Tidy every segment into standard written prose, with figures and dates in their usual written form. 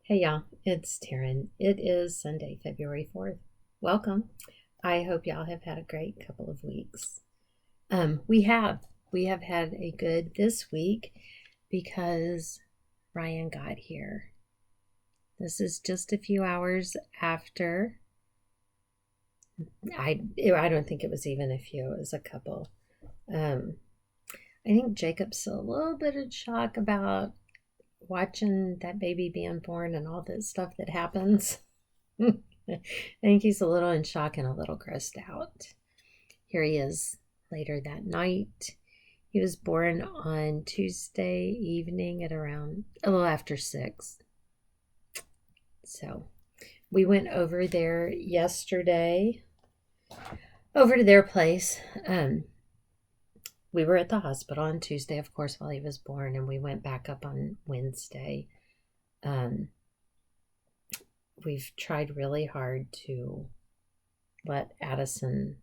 Hey y'all, it's Taryn. It is Sunday, February 4th. Welcome. I hope y'all have had a great couple of weeks. We have. We have had a good this week because Ryan got here. This is just a few hours after. I don't think it was even a few, it was a couple. I think Jacob's still a little bit in shock about watching that baby being born and all the stuff that happens. I think he's a little in shock and a little grossed out. Here he is later that night. He was born on Tuesday evening at around a little after 6. So we went over there yesterday, over to their place. We were at the hospital on Tuesday, of course, while he was born, and we went back up on Wednesday. We've tried really hard to let Addison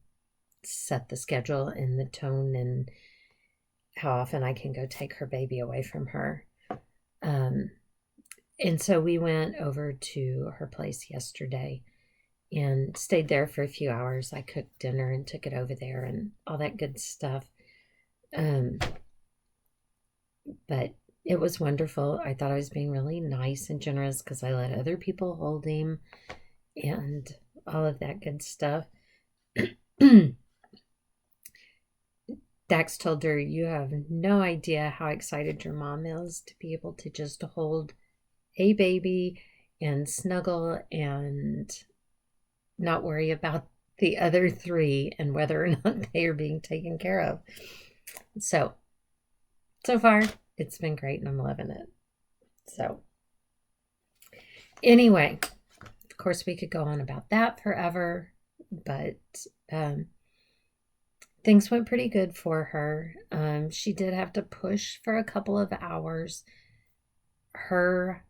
set the schedule and the tone and how often I can go take her baby away from her. And so we went over to her place yesterday and stayed there for a few hours. I cooked dinner and took it over there and all that good stuff. But it was wonderful. I thought I was being really nice and generous because I let other people hold him and all of that good stuff. Dax told her, "You have no idea how excited your mom is to be able to just hold a baby and snuggle and not worry about the other 3 and whether or not they are being taken care of." So far, it's been great and I'm loving it. So, anyway, of course, we could go on about that forever, but things went pretty good for her. She did have to push for a couple of hours. Her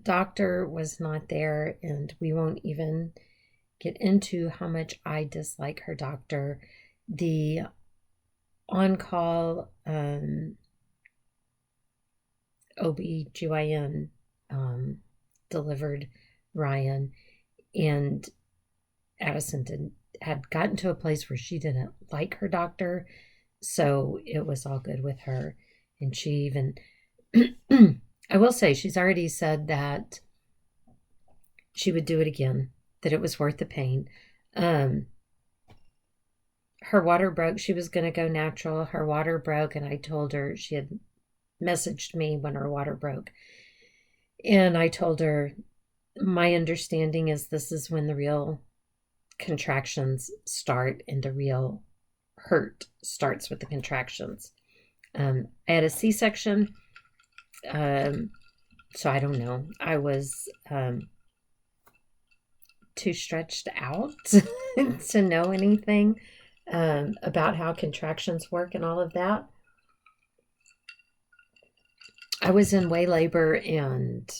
doctor was not there, and we won't even get into how much I dislike her doctor. The on-call OB-GYN delivered Ryan, and Addison had gotten to a place where she didn't like her doctor, so it was all good with her. And she even I will say she's already said that she would do it again, that it was worth the pain. Her water broke. She was going to go natural. Her water broke, and I told her, she had messaged me when her water broke. And I told her, my understanding is this is when the real contractions start and the real hurt starts with the contractions. I had a C-section, so I don't know. I was too stretched out to know anything about how contractions work and all of that. I was in way labor and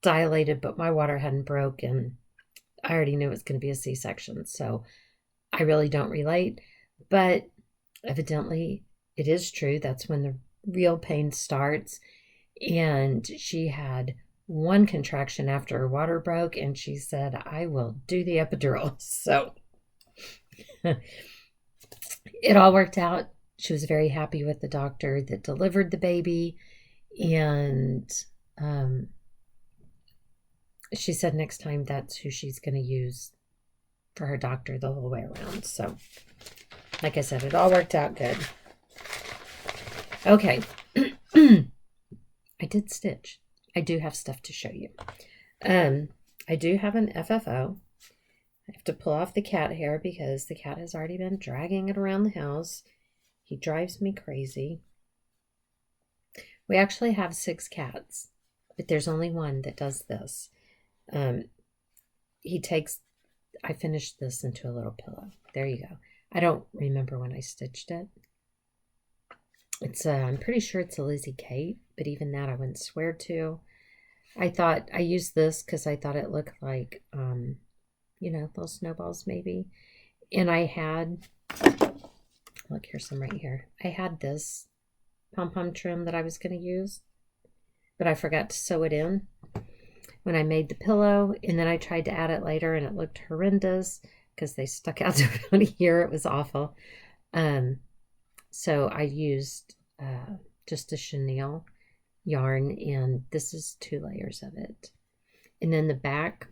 dilated, but my water hadn't broke, and I already knew it was going to be a C-section, so I really don't relate. But evidently, it is true. That's when the real pain starts. And she had one contraction after her water broke, and she said, "I will do the epidural." So it all worked out. She was very happy with the doctor that delivered the baby, and she said next time that's who she's going to use for her doctor the whole way around. So, like I said, it all worked out good. Okay. I did stitch. I do have stuff to show you. I do have an FFO. I have to pull off the cat hair because the cat has already been dragging it around the house. He drives me crazy. We actually have 6 cats, but there's only one that does this. I finished this into a little pillow. There you go. I don't remember when I stitched it. It's I'm pretty sure it's a Lizzie Kate, but even that I wouldn't swear to. I used this because I thought it looked like, little snowballs maybe. And I had, look, here's some right here. I had this pom-pom trim that I was going to use, but I forgot to sew it in. when I made the pillow, and then I tried to add it later and it looked horrendous because they stuck out to about here. It was awful. So I used just a chenille yarn, and this is 2 layers of it. And then the back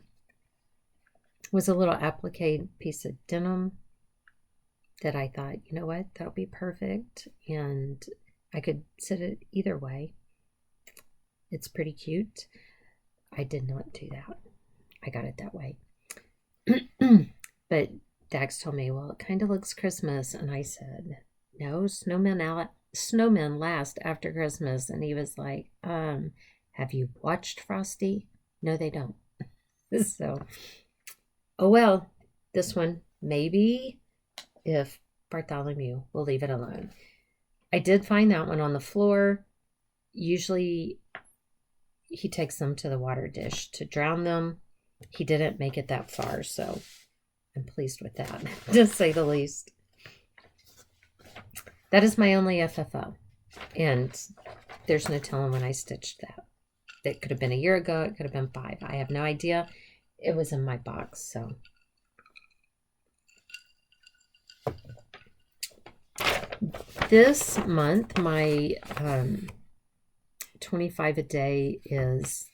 was a little applique piece of denim that I thought, you know what, that'll be perfect, and I could sit it either way. It's pretty cute. I did not do that. I got it that way. But Dax told me, well, it kind of looks Christmas, and I said, no, snowmen last after Christmas. And he was like, have you watched Frosty? No, they don't. So, oh well, this one, maybe if Bartholomew will leave it alone. I did find that one on the floor. Usually he takes them to the water dish to drown them. He didn't make it that far, so I'm pleased with that, to say the least. That is my only FFO, and there's no telling when I stitched that. It could have been a year ago. It could have been 5. I have no idea. It was in my box, so. This month, my 25 a day is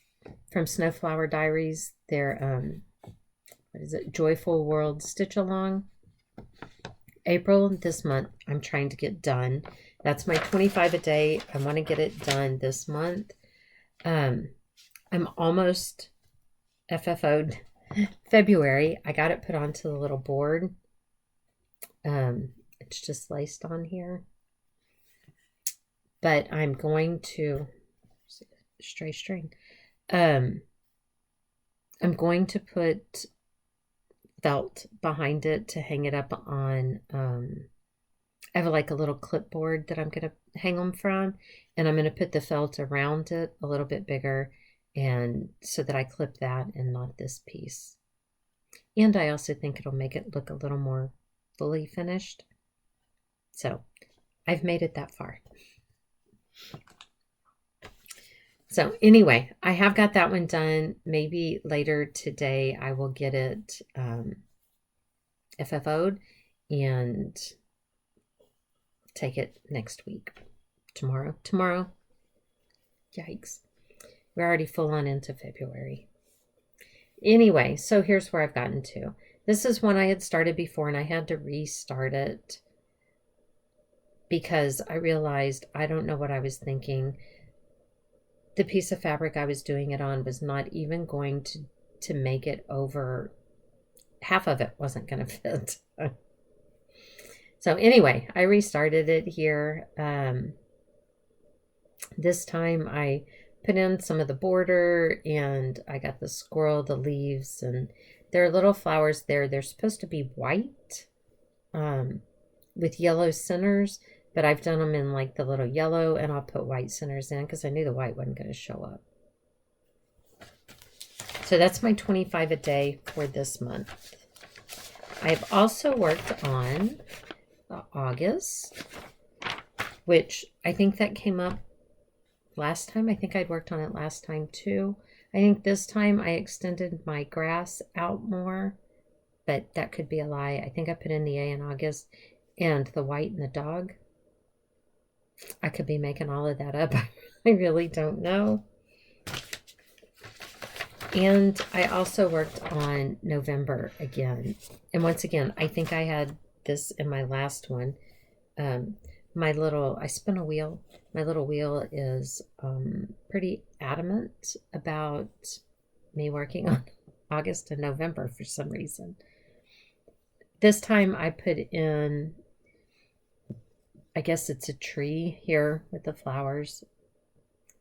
from Snowflower Diaries. Their, what is it? Joyful World Stitch Along. April, this month, I'm trying to get done. That's my 25 a day. I want to get it done this month. I'm almost FFO'd February. I got it put onto the little board. It's just laced on here. But I'm going to, stray string. I'm going to put felt behind it to hang it up on. I have like a little clipboard that I'm going to hang them from, and I'm going to put the felt around it a little bit bigger, and so that I clip that and not this piece. And I also think it'll make it look a little more fully finished. So I've made it that far. So anyway, I have got that one done. Maybe later today I will get it FFO'd and take it next week. Tomorrow. Yikes. We're already full on into February. Anyway, so here's where I've gotten to. This is one I had started before, and I had to restart it because I realized I don't know what I was thinking. The piece of fabric I was doing it on was not even going to make it over. Half of it wasn't going to fit. So anyway, I restarted it here. This time I put in some of the border, and I got the squirrel, the leaves, and there are little flowers there. They're supposed to be white with yellow centers, but I've done them in like the little yellow, and I'll put white centers in because I knew the white wasn't going to show up. So that's my 25 a day for this month. I've also worked on August, which I think that came up last time. I think I'd worked on it last time too. I think this time I extended my grass out more, but that could be a lie. I think I put in the A in August and the white and the dog. I could be making all of that up. I really don't know. And I also worked on November again. And once again, I think I had this in my last one. I spin a wheel. My little wheel is pretty adamant about me working on August and November for some reason. This time I put in, I guess it's a tree here with the flowers.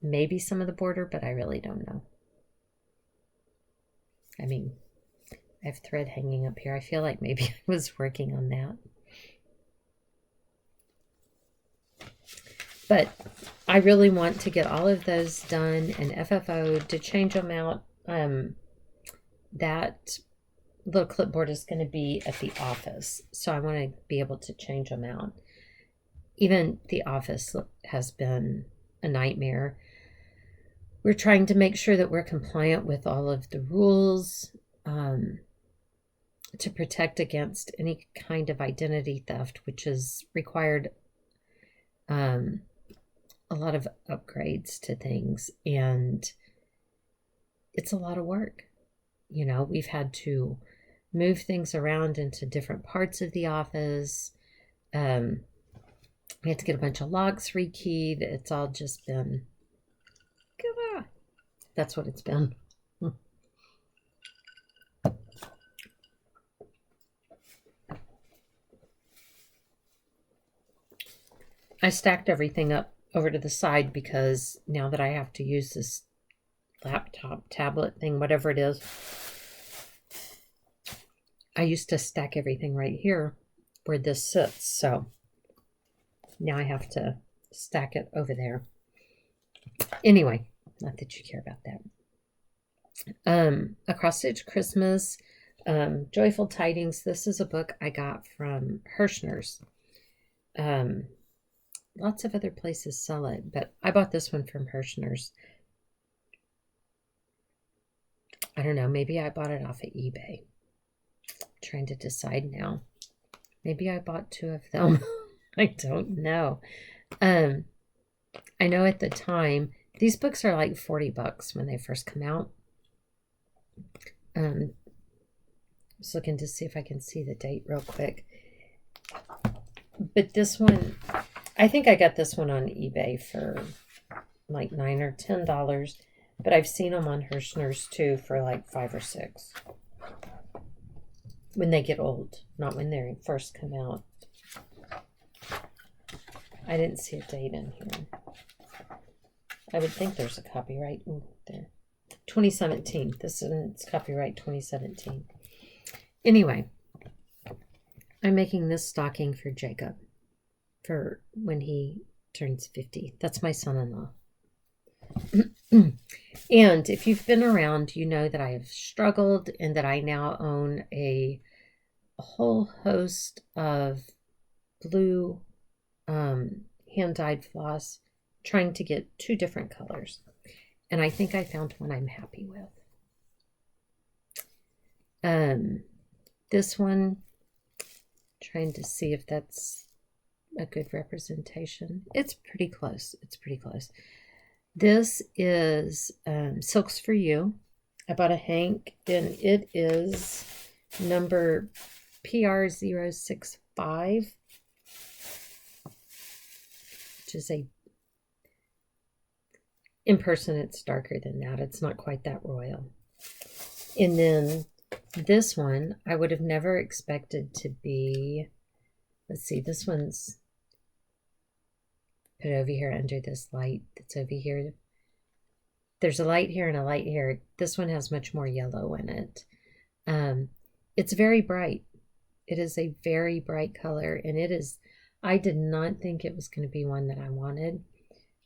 Maybe some of the border, but I really don't know. I mean, I have thread hanging up here. I feel like maybe I was working on that. But I really want to get all of those done and FFO'd to change them out. That little clipboard is going to be at the office, so I want to be able to change them out. Even the office has been a nightmare. we're trying to make sure that we're compliant with all of the rules to protect against any kind of identity theft, which has required a lot of upgrades to things, and it's a lot of work. You know, we've had to move things around into different parts of the office. We had to get a bunch of locks rekeyed. It's all just been, that's what it's been. I stacked everything up over to the side because now that I have to use this laptop, tablet thing, whatever it is, I used to stack everything right here where this sits. So now I have to stack it over there. Anyway, not that you care about that. A Cross Stitch Christmas, Joyful Tidings. This is a book I got from Hirschner's. Lots of other places sell it, but I bought this one from Hirschner's. I don't know, maybe I bought it off of eBay. I'm trying to decide now. Maybe I bought 2 of them. I don't know. I know at the time, these books are like $40 when they first come out. I was looking to see if I can see the date real quick. But this one, I think I got this one on eBay for like $9 or $10. But I've seen them on Hirschner's too for like $5 or $6. When they get old, not when they first come out. I didn't see a date in here. I would think there's a copyright. Ooh, there. 2017. This is copyright 2017. Anyway, I'm making this stocking for Jacob for when he turns 50. That's my son-in-law. And if you've been around, you know that I have struggled and that I now own a whole host of blue hand-dyed floss, trying to get 2 different colors. And I think I found one I'm happy with. This one, trying to see if that's a good representation. It's pretty close. It's pretty close. This is Silks for You. I bought a hank, and it is number PR065, which is in person it's darker than that. It's not quite that royal. And then this one, I would have never expected to be, let's see, this one's put over here under this light that's over here. There's a light here and a light here. This one has much more yellow in it. It's very bright. It is a very bright color, and it is, I did not think it was going to be one that I wanted.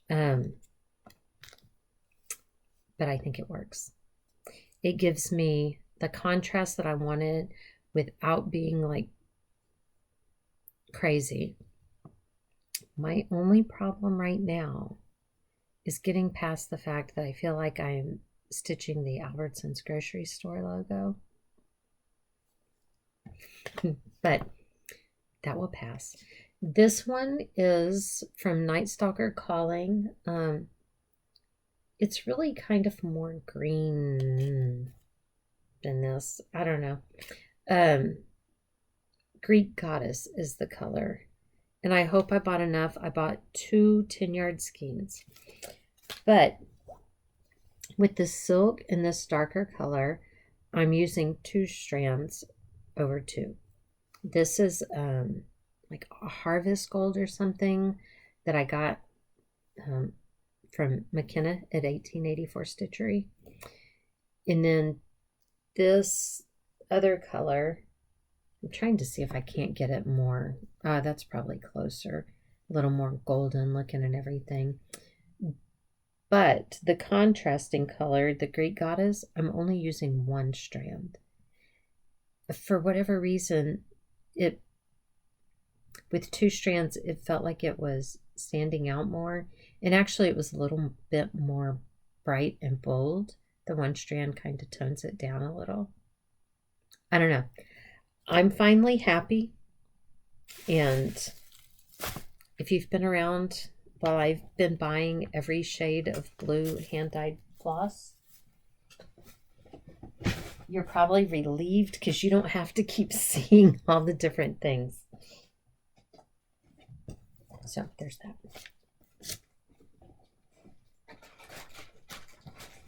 But I think it works. It gives me the contrast that I wanted without being like crazy. My only problem right now is getting past the fact that I feel like I'm stitching the Albertsons grocery store logo. But that will pass. This one is from Night Stalker Calling. It's really kind of more green than this. I don't know. Greek Goddess is the color. And I hope I bought enough. I bought 2 10-yard skeins. But with the silk and this darker color, I'm using 2 strands over 2. This is like a Harvest Gold or something that I got from McKenna at 1884 Stitchery. And then this other color, I'm trying to see if I can't get it more. That's probably closer. A little more golden looking and everything. But the contrasting color, the Greek Goddess, I'm only using 1 strand. For whatever reason, with 2 strands, it felt like it was standing out more. And actually, it was a little bit more bright and bold, the one strand kind of tones it down a little. I don't know. I'm finally happy. And if you've been around while I've been buying every shade of blue hand-dyed floss, you're probably relieved because you don't have to keep seeing all the different things. So there's that.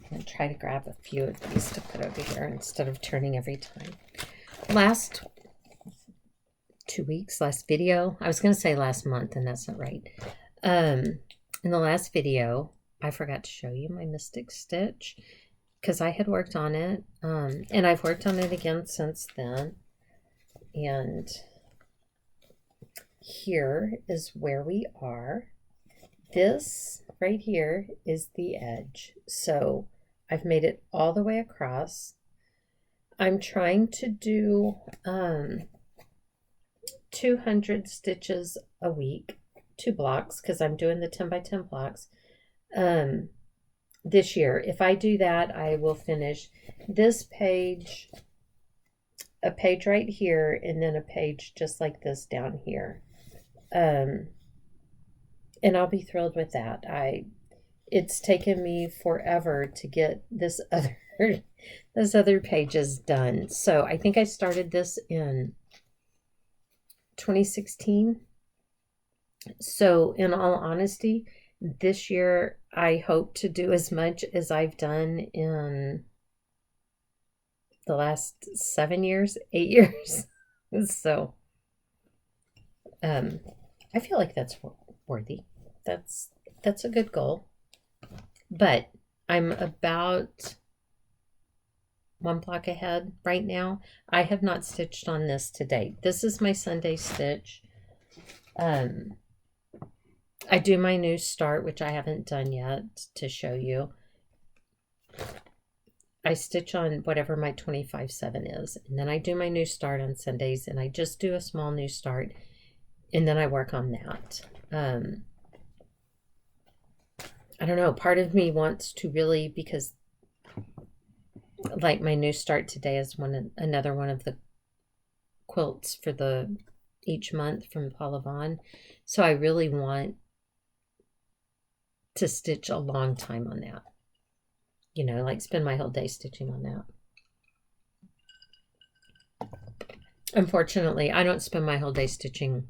I'm going to try to grab a few of these to put over here instead of turning every time. Last 2 weeks, last video, I was going to say last month, and that's not right. In the last video, I forgot to show you my Mystic Stitch because I had worked on it, and I've worked on it again since then. And here is where we are. This right here is the edge. So I've made it all the way across. I'm trying to do 200 stitches a week, 2 blocks, because I'm doing the 10 by 10 blocks this year. If I do that, I will finish this page, a page right here, and then a page just like this down here. And I'll be thrilled with that. It's taken me forever to get this those other pages done. So I think I started this in 2016. So in all honesty, this year I hope to do as much as I've done in the last 7 years, 8 years. So I feel like that's worthy. That's a good goal. But I'm about 1 block ahead right now. I have not stitched on this to date. This is my Sunday stitch. I do my new start, which I haven't done yet to show you. I stitch on whatever my 25/7 is, and then I do my new start on Sundays, and I just do a small new start, and then I work on that. I don't know, part of me wants to really, because like my new start today is another one of the quilts for the each month from Paula Vaughn. So I really want to stitch a long time on that. You know, like spend my whole day stitching on that. Unfortunately, I don't spend my whole day stitching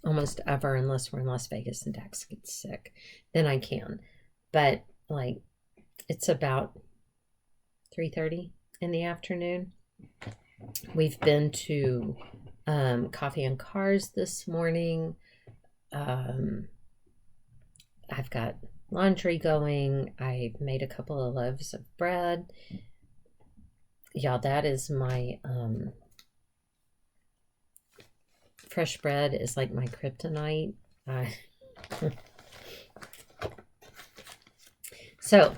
almost ever unless we're in Las Vegas and Dax gets sick. Then I can. But like it's about 3:30 in the afternoon. We've been to Coffee and Cars this morning. I've got laundry going. I made a couple of loaves of bread. Y'all, that is my fresh bread is like my kryptonite. So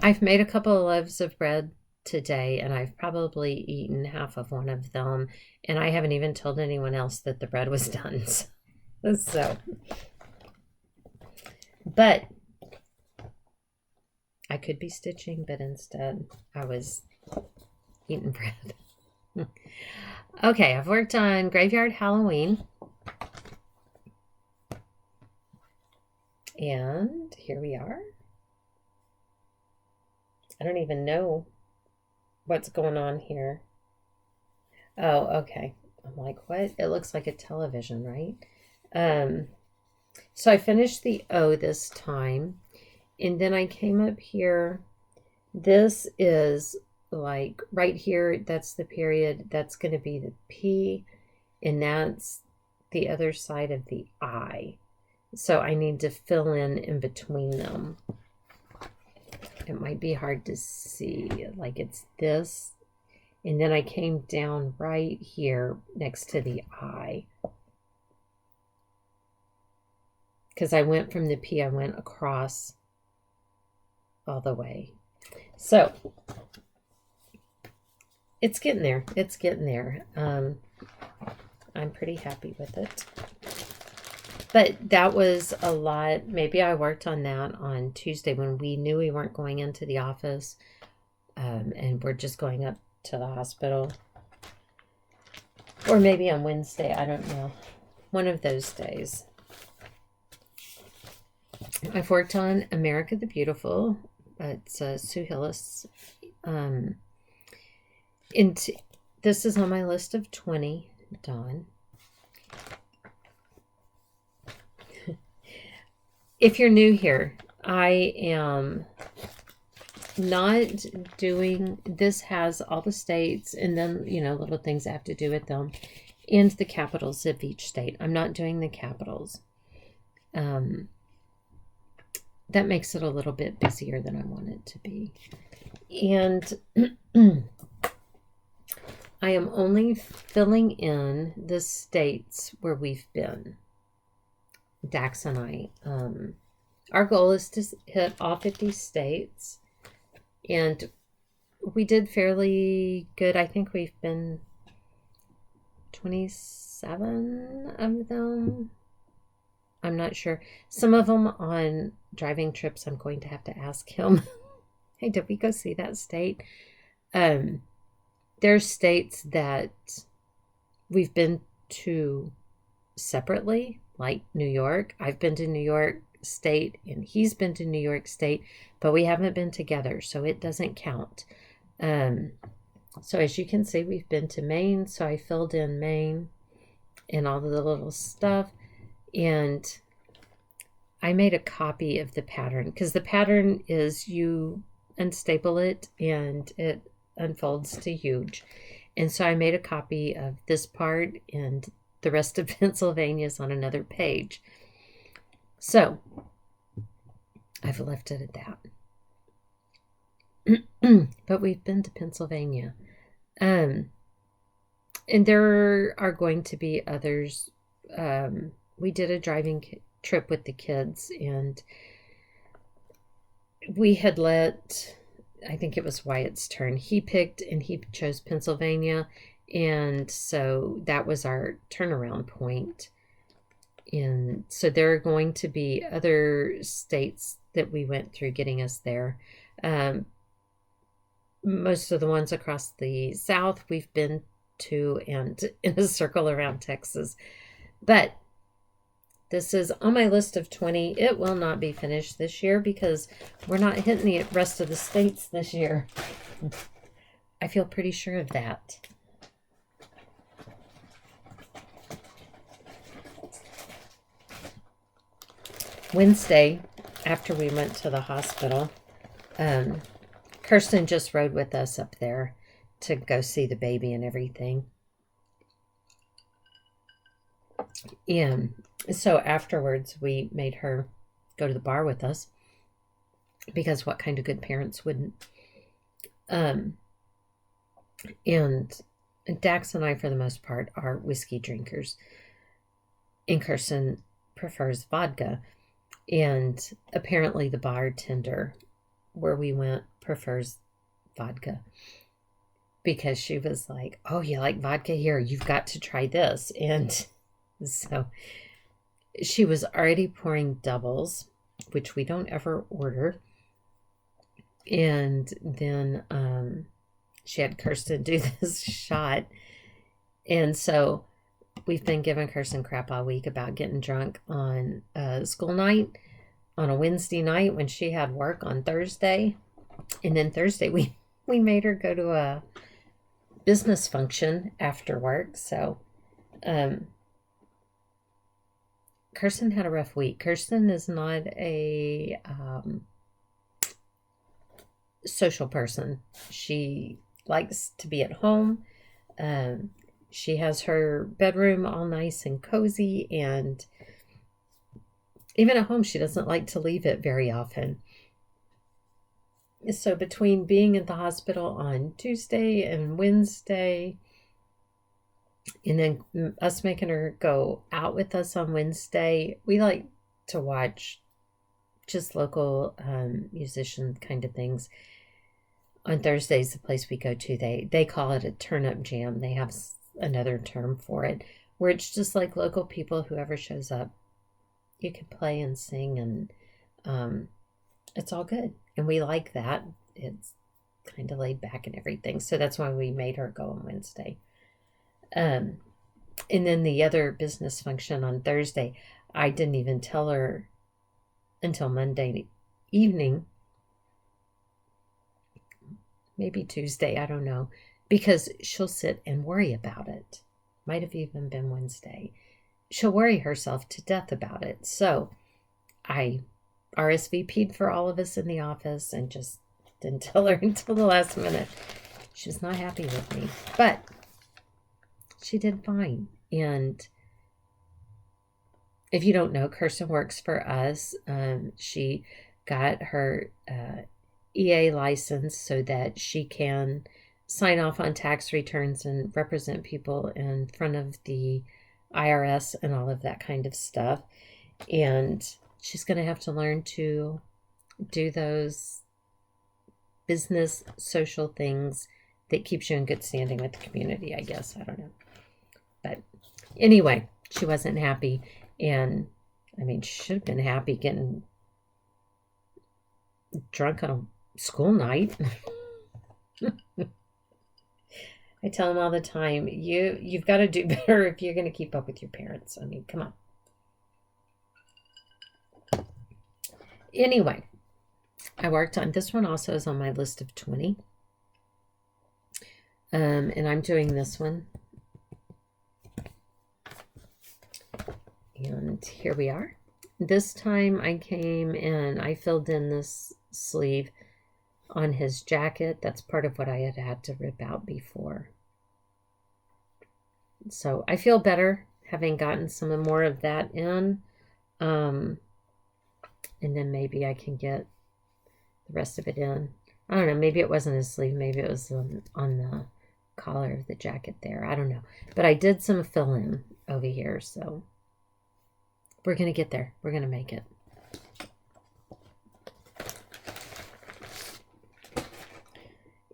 I've made a couple of loaves of bread today, and I've probably eaten half of one of them, and I haven't even told anyone else that the bread was done. So but I could be stitching, but instead I was eating bread. Okay, I've worked on Graveyard Halloween. And here we are. I don't even know what's going on here. Oh, okay. I'm like, what? It looks like a television, right? So I finished the O this time. And then I came up here. This is like right here. That's the period. That's going to be the P. And that's the other side of the I. So I need to fill in between them. It might be hard to see. Like it's this. And then I came down right here next to the I. Because I went from the P, I went across all the way. So it's getting there. I'm pretty happy with it. But that was a lot. Maybe I worked on that on Tuesday when we knew we weren't going into the office, and we're just going up to the hospital. Or maybe on Wednesday, I don't know. One of those days. I've worked on America the Beautiful. It's Sue Hillis. And this is on my list of 20, Dawn. If you're new here, I am not doing, this has all the states and then, little things that have to do with them and the capitals of each state. I'm not doing the capitals. That makes it a little bit busier than I want it to be. And I am only filling in the states where we've been. Dax and I. Our goal is to hit all 50 states. And we did fairly good. I think we've been 27 of them. I'm not sure. Some of them on driving trips, I'm going to have to ask him. Hey, did we go see that state? There's states that we've been to separately, like New York. I've been to New York State and he's been to New York State, but we haven't been together, so it doesn't count. So as you can see, we've been to Maine, so I filled in Maine and all the little stuff. And I made a copy of the pattern because the pattern is you unstaple it and it unfolds to huge. And so I made a copy of this part and the rest of Pennsylvania is on another page. So I've left it at that. But we've been to Pennsylvania. And there are going to be others. We did a driving trip with the kids and we had let, I think it was Wyatt's turn. He picked and he chose Pennsylvania. And so that was our turnaround point. And so there are going to be other states that we went through getting us there. Most of the ones across the South we've been to and in a circle around Texas. But this is on my list of 20. It will not be finished this year because we're not hitting the rest of the states this year. I feel pretty sure of that. Wednesday, after we went to the hospital, Kirsten just rode with us up there to go see the baby and everything. And so afterwards, we made her go to the bar with us because what kind of good parents wouldn't? And Dax and I, for the most part, are whiskey drinkers. And Kirsten prefers vodka. And apparently the bartender where we went prefers vodka. Because she was like, oh, you like vodka? Here, you've got to try this. And so she was already pouring doubles, which we don't ever order. And then she had Kirsten do this shot. And so we've been giving Kirsten crap all week about getting drunk on school night on a Wednesday night when she had work on Thursday. And then Thursday we made her go to a business function after work. So Kirsten had a rough week. Kirsten is not a social person. She likes to be at home. She has her bedroom all nice and cozy, and even at home, she doesn't like to leave it very often. So between being at the hospital on Tuesday and Wednesday, and then us making her go out with us on Wednesday, we like to watch just local musician kind of things. On Thursdays, the place we go to, they call it a turn-up jam. They have another term for it, where it's just like local people, whoever shows up, you can play and sing, and it's all good. And we like that. It's kind of laid back and everything. So that's why we made her go on Wednesday. And then the other business function on Thursday, I didn't even tell her until Monday evening, maybe Tuesday, I don't know, because she'll sit and worry about it. Might have even been Wednesday. She'll worry herself to death about it. So I RSVP'd for all of us in the office and just didn't tell her until the last minute. She was not happy with me, but she did fine. And if you don't know, Kirsten works for us. She got her EA license so that she can sign off on tax returns and represent people in front of the IRS and all of that kind of stuff. And she's going to have to learn to do those business social things that keeps you in good standing with the community, I guess. I don't know. But anyway, she wasn't happy. And I mean, she should have been happy getting drunk on a school night. I tell them all the time, you've got to do better if you're going to keep up with your parents. I mean, come on. Anyway, I worked on this one. Also is on my list of 20. And I'm doing this one. And here we are. This time I came and I filled in this sleeve on his jacket. That's part of what I had to rip out before. So I feel better having gotten some more of that in. And then maybe I can get the rest of it in. I don't know. Maybe it wasn't his sleeve. Maybe it was on the collar of the jacket there. I don't know. But I did some fill in over here. So we're going to get there. We're going to make it.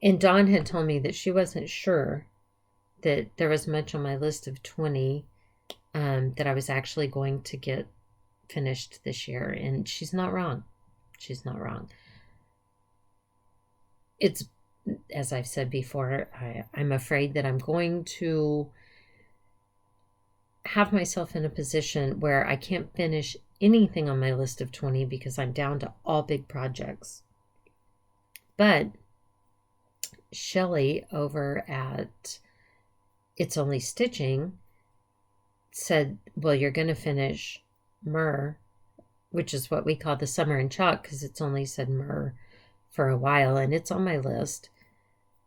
And Dawn had told me that she wasn't sure that there was much on my list of 20 that I was actually going to get finished this year. And she's not wrong. She's not wrong. It's, as I've said before, I'm afraid that I'm going to have myself in a position where I can't finish anything on my list of 20 because I'm down to all big projects. But Shelley over at It's Only Stitching said, well, you're going to finish Myrrh, which is what we call the summer in chalk because it's only said Myrrh for a while and it's on my list.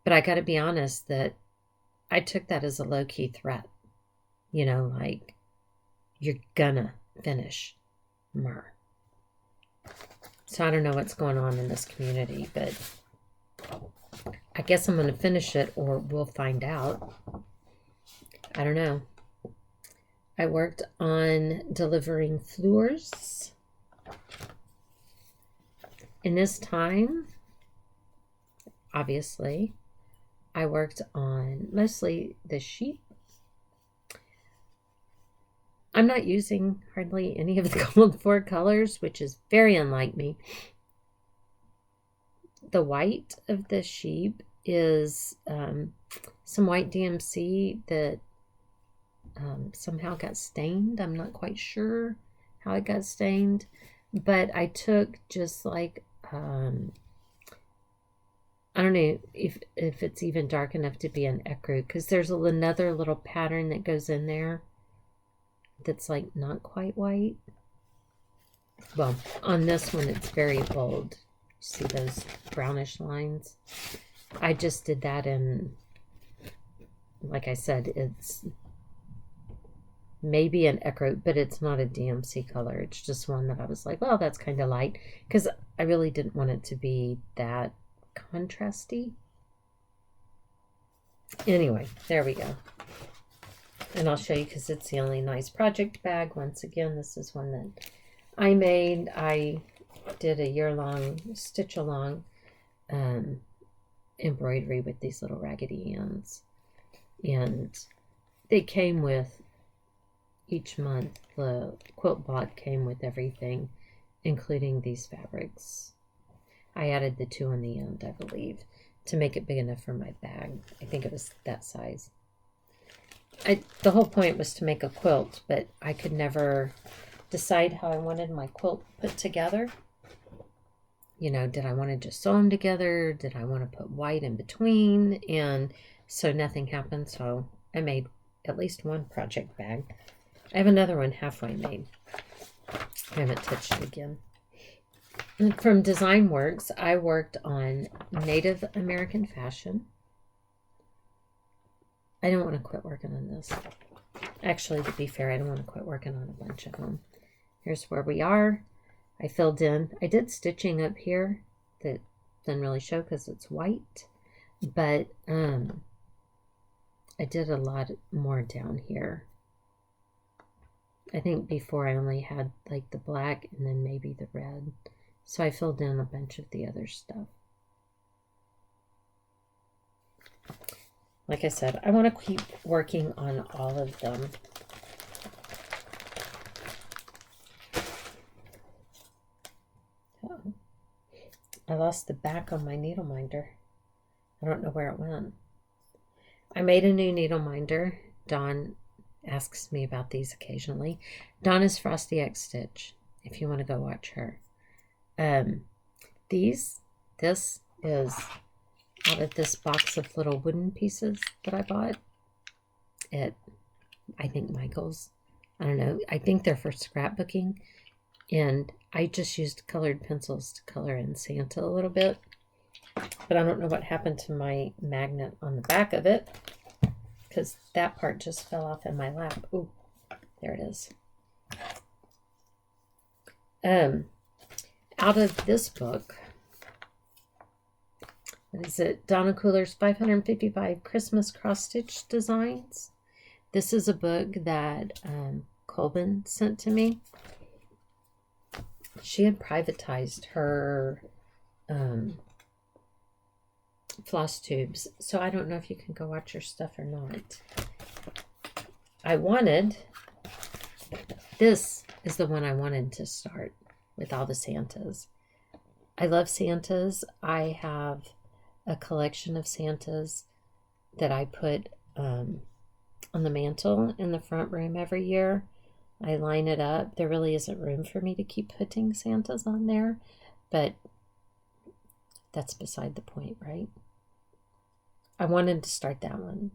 But I got to be honest that I took that as a low-key threat. You know, like, you're gonna finish Myrrh. So I don't know what's going on in this community, but I guess I'm going to finish it or we'll find out. I don't know. I worked on delivering floors. In this time, obviously, I worked on mostly the sheep. I'm not using hardly any of the gold 4 colors, which is very unlike me. The white of the sheep is some white DMC that somehow got stained. I'm not quite sure how it got stained, but I took just like, I don't know if it's even dark enough to be an ecru, because there's another little pattern that goes in there that's like not quite white. Well, on this one it's very bold. See those brownish lines? I just did that in, like I said, it's maybe an ecru, but it's not a DMC color. It's just one that I was like, well, that's kind of light, because I really didn't want it to be that contrasty. Anyway, there we go. And I'll show you because it's the only nice project bag. Once again, this is one that I made. I did a year-long, stitch-along embroidery with these little raggedy ends. And they came with each month the quilt block came with everything, including these fabrics. I added the 2 on the end, I believe, to make it big enough for my bag. I think it was that size. The whole point was to make a quilt, but I could never decide how I wanted my quilt put together. You know, did I want to just sew them together? Did I want to put white in between? And so nothing happened, so I made at least one project bag. I have another one halfway made. I haven't touched it again. And from Design Works, I worked on Native American fashion. I don't want to quit working on this. Actually, to be fair, I don't want to quit working on a bunch of them. Here's where we are. I filled in. I did stitching up here that doesn't really show because it's white. But I did a lot more down here. I think before I only had like the black and then maybe the red. So I filled in a bunch of the other stuff. Like I said, I want to keep working on all of them. Oh, I lost the back on my needle minder. I don't know where it went. I made a new needle minder. Dawn asks me about these occasionally. Dawn is Frosty X Stitch, if you want to go watch her. This is out of this box of little wooden pieces that I bought at, I think, Michael's. I don't know. I think they're for scrapbooking. And I just used colored pencils to color in Santa a little bit. But I don't know what happened to my magnet on the back of it, because that part just fell off in my lap. Ooh, there it is. Out of this book, what is it? Donna Cooler's 555 Christmas Cross-Stitch Designs. This is a book that Colvin sent to me. She had privatized her floss tubes, so I don't know if you can go watch her stuff or not. This is the one I wanted to start with all the Santas. I love Santas. I have a collection of Santas that I put on the mantle in the front room every year. I line it up. There really isn't room for me to keep putting Santas on there, but that's beside the point, right? I wanted to start that one,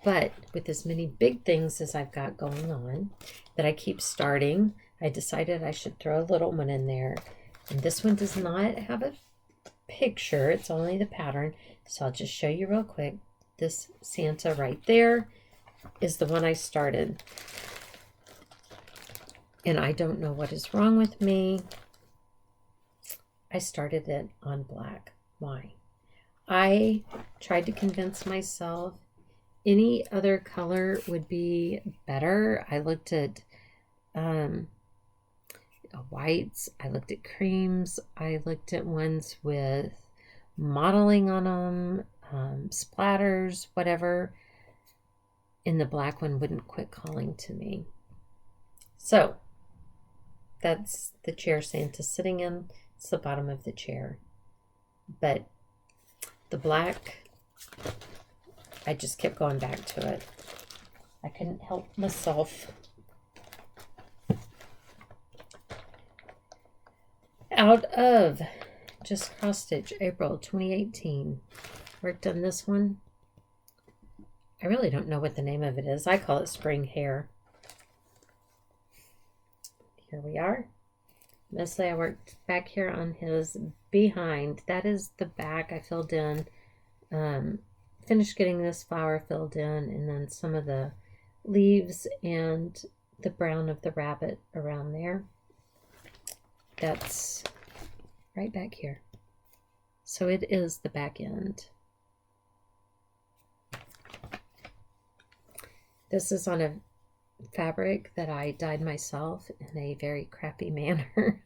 but with as many big things as I've got going on that I keep starting, I decided I should throw a little one in there. And this one does not have a picture. It's only the pattern. So I'll just show you real quick. This Santa right there is the one I started. And I don't know what is wrong with me. I started it on black. Why? I tried to convince myself any other color would be better. I looked at whites. I looked at creams. I looked at ones with modeling on them, splatters, whatever. And the black one wouldn't quit calling to me. So that's the chair Santa's sitting in. It's the bottom of the chair. But the black, I just kept going back to it. I couldn't help myself. Out of Just Cross Stitch, April 2018. Worked on this one. I really don't know what the name of it is. I call it Spring Hair. Here we are. Mostly I worked back here on his behind. That is the back I filled in. Finished getting this flower filled in, and then some of the leaves and the brown of the rabbit around there. That's right back here. So it is the back end. This is on a fabric that I dyed myself in a very crappy manner.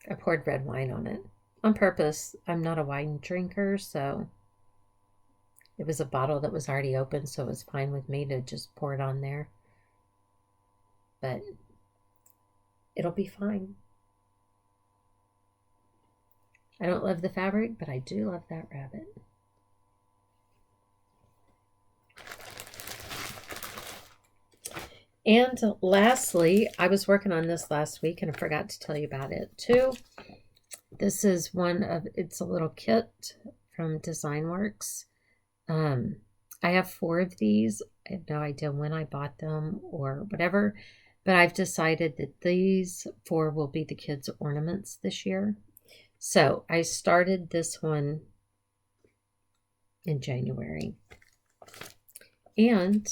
I poured red wine on it on purpose. I'm not a wine drinker, so It was a bottle that was already open, so it was fine with me to just pour it on there. But it'll be fine. I don't love the fabric, but I do love that rabbit. And lastly, I was working on this last week and I forgot to tell you about it too. This is it's a little kit from DesignWorks. I have 4 of these. I have no idea when I bought them or whatever, but I've decided that these 4 will be the kids' ornaments this year. So I started this one in January. And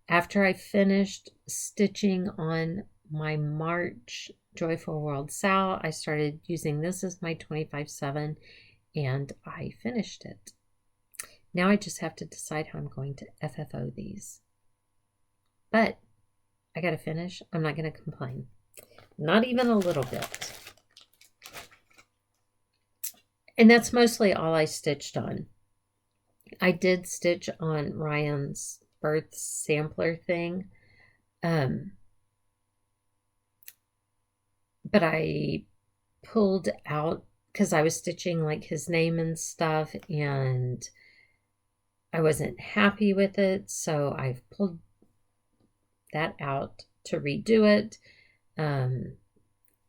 after I finished stitching on my March Joyful World Sal, I started using this as my 25/7 and I finished it. Now I just have to decide how I'm going to FFO these. But I got to finish. I'm not going to complain. Not even a little bit. And that's mostly all I stitched on. I did stitch on Ryan's birth sampler thing. But I pulled out because I was stitching like his name and stuff and I wasn't happy with it. So I've pulled that out to redo it.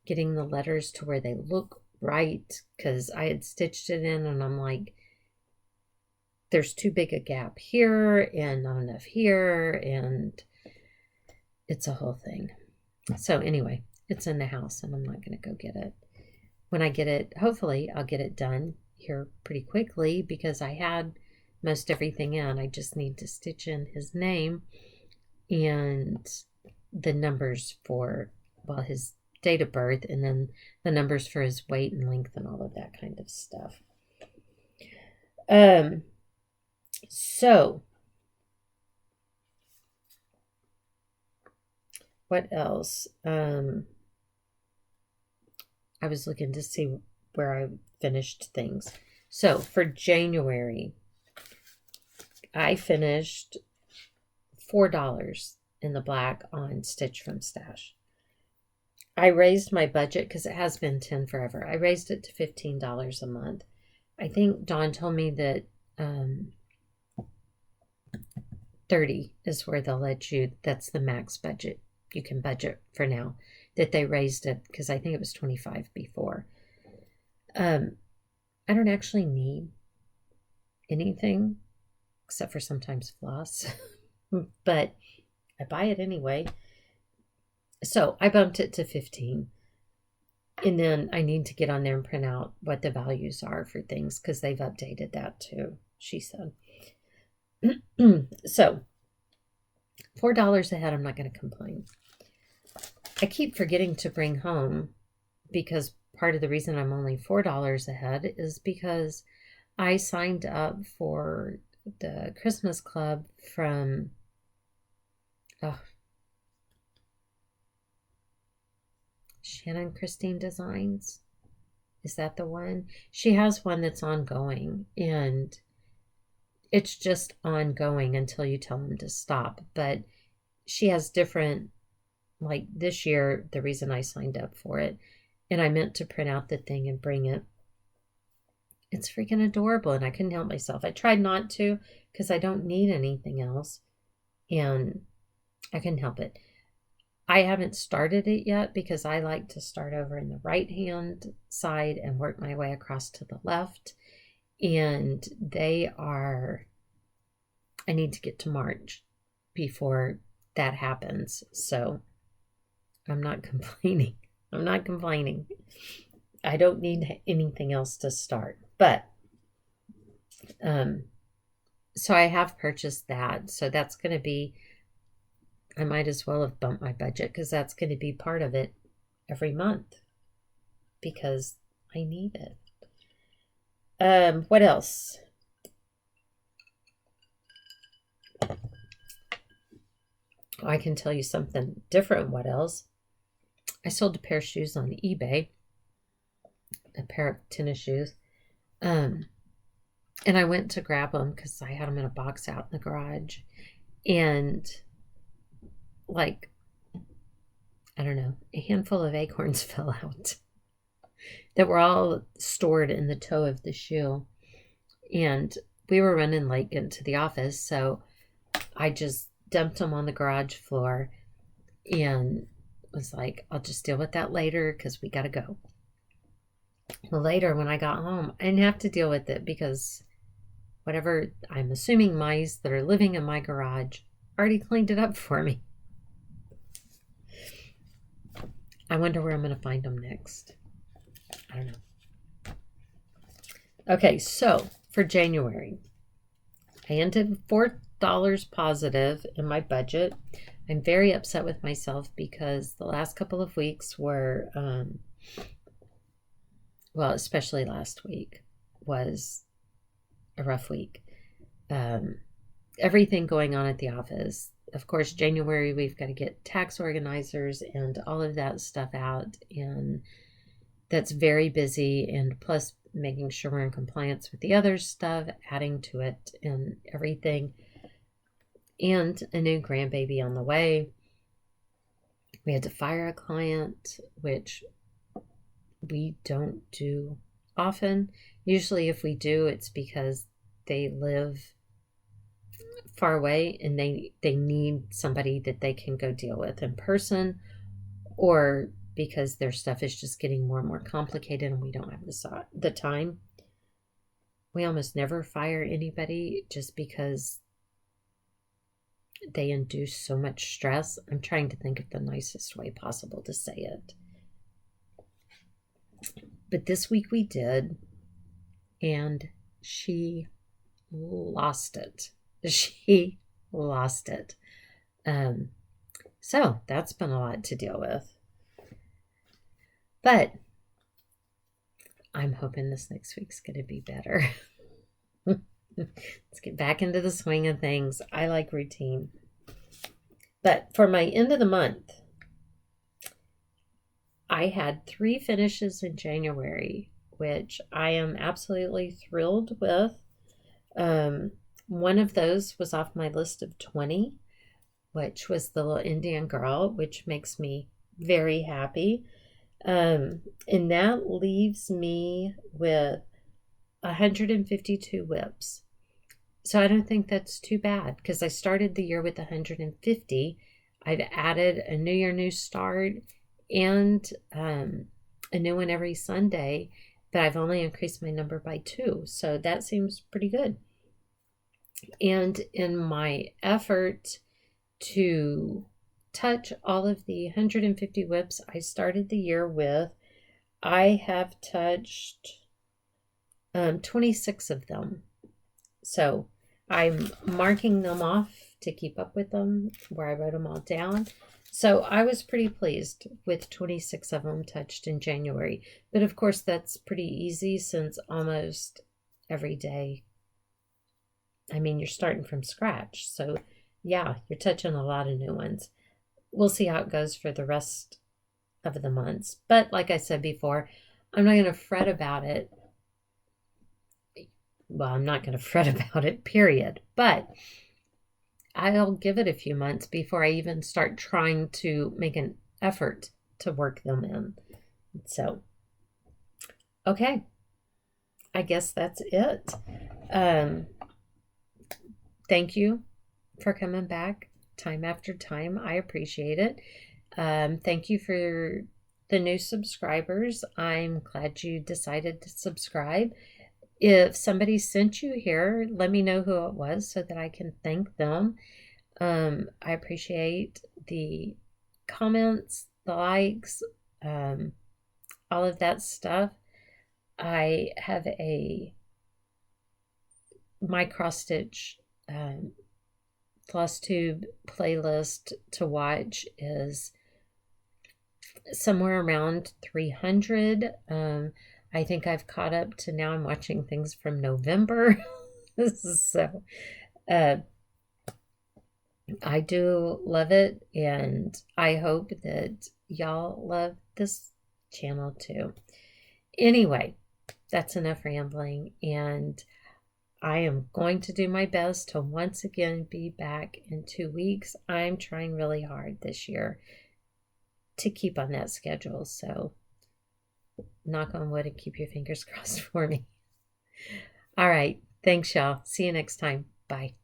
Getting the letters to where they look right because I had stitched it in and I'm like, there's too big a gap here and not enough here, and it's a whole thing. So anyway, it's in the house and I'm not going to go get it. When I get it, hopefully I'll get it done here pretty quickly because I had most everything in. I just need to stitch in his name and the numbers for, well, his date of birth and then the numbers for his weight and length and all of that kind of stuff. So what else? I was looking to see where I finished things. So for January, I finished $4 in the black on Stitch from Stash. I raised my budget because it has been $10 forever. I raised it to $15 a month. I think Dawn told me that $30 is where they'll let you, that's the max budget you can budget for now, that they raised it because I think it was $25 before. I don't actually need anything except for sometimes floss, but I buy it anyway. So I bumped it to 15. And then I need to get on there and print out what the values are for things because they've updated that too, she said. So $4 ahead, I'm not going to complain. I keep forgetting to bring home because part of the reason I'm only $4 ahead is because I signed up for the Christmas Club from Shannon Christine Designs. Is that the one? She has one that's ongoing and it's just ongoing until you tell them to stop. But she has different, like this year, the reason I signed up for it, and I meant to print out the thing and bring it. It's freaking adorable and I couldn't help myself. I tried not to because I don't need anything else and I couldn't help it. I haven't started it yet because I like to start over in the right hand side and work my way across to the left. And I need to get to March before that happens. So I'm not complaining. I'm not complaining. I don't need anything else to start. But, so I have purchased that. So that's going to be, I might as well have bumped my budget because that's going to be part of it every month because I need it. What else? I can tell you something different. What else? I sold a pair of shoes on eBay, a pair of tennis shoes. And And I went to grab them because I had them in a box out in the garage. And like, I don't know, a handful of acorns fell out that were all stored in the toe of the shoe. And we were running late getting to the office, so I just dumped them on the garage floor and was like, I'll just deal with that later because we got to go. Well, later when I got home, I didn't have to deal with it because whatever, I'm assuming mice that are living in my garage already cleaned it up for me. I wonder where I'm going to find them next. I don't know. Okay, so for January, I ended $4 positive in my budget. I'm very upset with myself because the last couple of weeks were, well, especially last week was a rough week. Everything going on at the office. Of course, January, we've got to get tax organizers and all of that stuff out. And that's very busy. And plus making sure we're in compliance with the other stuff, adding to it and everything. And a new grandbaby on the way. We had to fire a client, which we don't do often. Usually if we do, it's because they live far away and they need somebody that they can go deal with in person, or because their stuff is just getting more and more complicated and we don't have the time. We almost never fire anybody just because they induce so much stress. I'm trying to think of the nicest way possible to say it. But this week we did, and she lost it. She lost it. So that's been a lot to deal with. But I'm hoping this next week's going to be better. Let's get back into the swing of things. I like routine. But for my end of the month, I had 3 finishes in January, which I am absolutely thrilled with. One of those was off my list of 20, which was the little Indian girl, which makes me very happy. And that leaves me with 152 whips. So I don't think that's too bad because I started the year with 150. I've added a New Year, New Start and a new one every Sunday, but I've only increased my number by 2. So that seems pretty good. And in my effort to touch all of the 150 whips I started the year with, I have touched 26 of them. So I'm marking them off to keep up with them where I wrote them all down. So I was pretty pleased with 26 of them touched in January. But of course, that's pretty easy since almost every day, I mean, you're starting from scratch. So yeah, you're touching a lot of new ones. We'll see how it goes for the rest of the months. But like I said before, I'm not going to fret about it. Well, I'm not going to fret about it, period. But I'll give it a few months before I even start trying to make an effort to work them in. So, okay. I guess that's it. Thank you for coming back time after time. I appreciate it. Thank you for the new subscribers. I'm glad you decided to subscribe. If somebody sent you here, let me know who it was so that I can thank them. I appreciate the comments, the likes, all of that stuff. I have my cross stitch Flosstube playlist to watch is somewhere around 300. I think I've caught up to now. I'm watching things from November. So I do love it, and I hope that y'all love this channel too. Anyway, that's enough rambling, and I am going to do my best to once again be back in 2 weeks. I'm trying really hard this year to keep on that schedule. So knock on wood and keep your fingers crossed for me. All right. Thanks, y'all. See you next time. Bye.